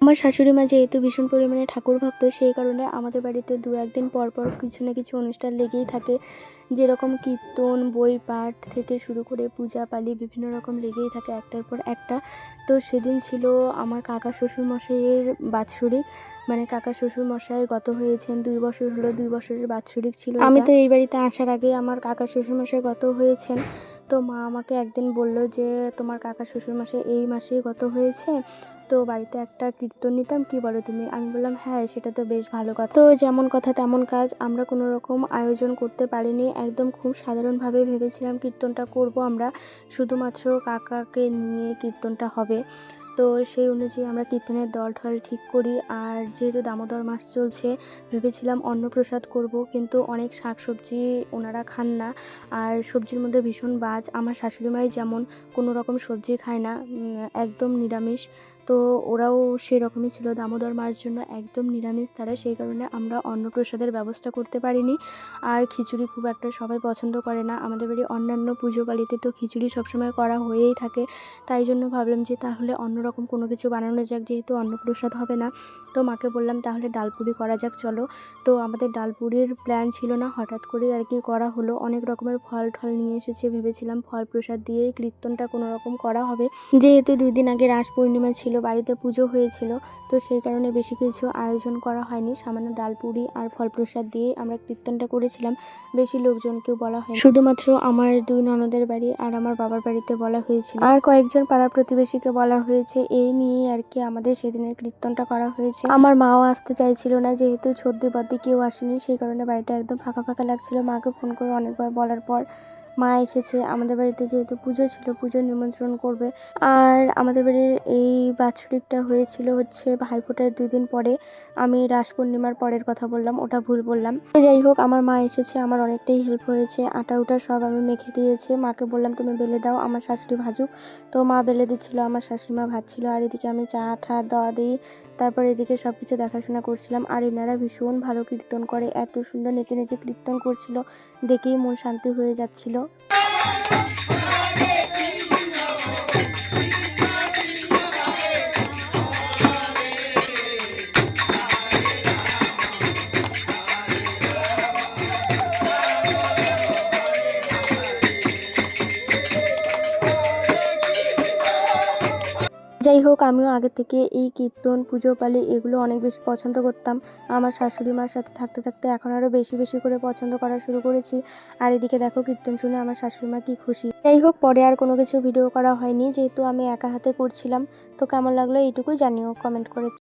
আমার শাশুড়ি মা যেহেতু ভীষণ পরিমাণে ঠাকুর ভক্ত, সেই কারণে আমাদের বাড়িতে দু একদিন পর পর কিছু না কিছু অনুষ্ঠান লেগেই থাকে। যেরকম কীর্তন, বই পাঠ থেকে শুরু করে পূজা পালি বিভিন্ন রকম লেগেই থাকে একটার পর একটা। তো সেদিন ছিল আমার কাকা শ্বশুরমশাইয়ের বাৎসরিক, মানে কাকা শ্বশুরমশাই গত হয়েছেন 2 বছর হলো, 2 বছরের বাৎসরিক ছিল। আমি তো এই বাড়িতে আসার আগে আমার কাকা শ্বশুরমশাই গত হয়েছেন। তো মা আমাকে একদিন বলল যে তোমার কাকা শ্বশুরমশাই এই মাসেই গত হয়েছে, তো বাড়িতে একটা কীর্তন নিতাম, কি বলো তুমি? আমি বললাম হ্যাঁ, সেটা তো বেশ ভালো কথা। তো যেমন কথা তেমন কাজ, আমরা কোনো রকম আয়োজন করতে পারিনি, একদম খুব সাধারণভাবে ভেবেছিলাম কীর্তনটা করব আমরা, শুধুমাত্র কাকাকে নিয়ে কীর্তনটা হবে। তো সেই অনুযায়ী আমরা কীর্তনের দল ঠল ঠিক করি। আর যেহেতু দামোদর মাস চলছে, ভেবেছিলাম অন্নপ্রসাদ করব, কিন্তু অনেক শাকসবজি ওনারা খান না, আর সবজির মধ্যে ভীষণ বাজ। আমার শাশুড়িমাই যেমন কোনো রকম সবজি খায় না, একদম নিরামিষ। তো ওরাও সেরকমই ছিল, দামোদর মাস জন্য একদম নিরামিষ তারা, সেই কারণে আমরা অন্নপ্রসাদের ব্যবস্থা করতে পারিনি। আর খিচুড়ি খুব একটা সবাই পছন্দ করে না আমাদের বাড়ি, অন্যান্য পুজো পালিতে তো খিচুড়ি সবসময় করা হয়েই থাকে। তাই জন্য ভাবলাম যে তাহলে অন্যরকম কোনো কিছু বানানো যাক, যেহেতু অন্নপ্রসাদ হবে না। তো মাকে বললাম তাহলে ডালপুরি করা যাক চলো। তো আমাদের ডালপুরির প্ল্যান ছিল না, হঠাৎ করে আর কি করা হলো। অনেক রকমের ফল ঠল নিয়ে এসেছে, ভেবেছিলাম ফল প্রসাদ দিয়েই কীর্তনটা কোনো রকম করা হবে। যেহেতু 2 দিন আগে রাস পূর্ণিমা ছিল, বাড়িতে পুজো হয়েছিল, তো সেই কারণে বেশি কিছু আয়োজন করা হয়নি, সামান্য ডালপুরি আর ফল প্রসাদ দিয়ে আমরা কীর্তনটা করেছিলাম। বেশি লোকজনকেও বলা হয়নি, শুধুমাত্র আমার 2 ননদের বাড়ি আর আমার বাবার বাড়িতে বলা হয়েছিল, আর কয়েকজন পাড়া প্রতিবেশীকে বলা হয়েছে। এই নিয়ে আর কি আমাদের সেদিনের কীর্তনটা করা হয়েছে। আমার মাও আসতে চাইছিল না, যেহেতু সর্দি বদ্দি কেউ আসেনি, সেই কারণে বাড়িটা একদম ফাঁকা ফাঁকা লাগছিল। মাকে ফোন করে অনেকবার বলার পর মা এসেছে। আমাদের বাড়িতে যেহেতু পুজো ছিল, পুজোর নিমন্ত্রণ করবে। আর আমাদের বাড়ির এই বাৎসরিকটা হয়েছিল হচ্ছে ভাইফোঁটার 2 দিন পরে। আমি রাস পূর্ণিমার পরের কথা বললাম, ওটা ভুল বললাম। তো যাই হোক, আমার মা এসেছে, আমার অনেকটাই হেল্প হয়েছে। আটা উটা সব আমি মেখে দিয়েছি, মাকে বললাম তুমি বেলে দাও, আমার শাশুড়ি ভাজুক। তো মা বেলে দিচ্ছিল, আমার শাশুড়ি মা ভাজছিল, আর এদিকে আমি চা ঠা দেওয়া দিই। তারপর এদিকে সব কিছু দেখাশোনা করছিলাম। আর এনারা ভীষণ ভালো কীর্তন করে, এত সুন্দর নেচে নেচে কীর্তন করছিল, দেখেই মন শান্তি হয়ে যাচ্ছিল। যাই হোক, আমিও আগে থেকে এই কীর্তন, পুজো পালি এগুলো অনেক বেশি পছন্দ করতাম। আমার শাশুড়ি মার সাথে থাকতে থাকতে এখন আরও বেশি বেশি করে পছন্দ করা শুরু করেছি। আর এদিকে দেখো, কীর্তন শুনে আমার শাশুড়ি মা কি খুশি। যাই হোক, পরে আর কোনো কিছু ভিডিও করা হয়নি, যেহেতু আমি একা হাতে করছিলাম। তো কেমন লাগলো এইটুকুই জানিও কমেন্ট করে।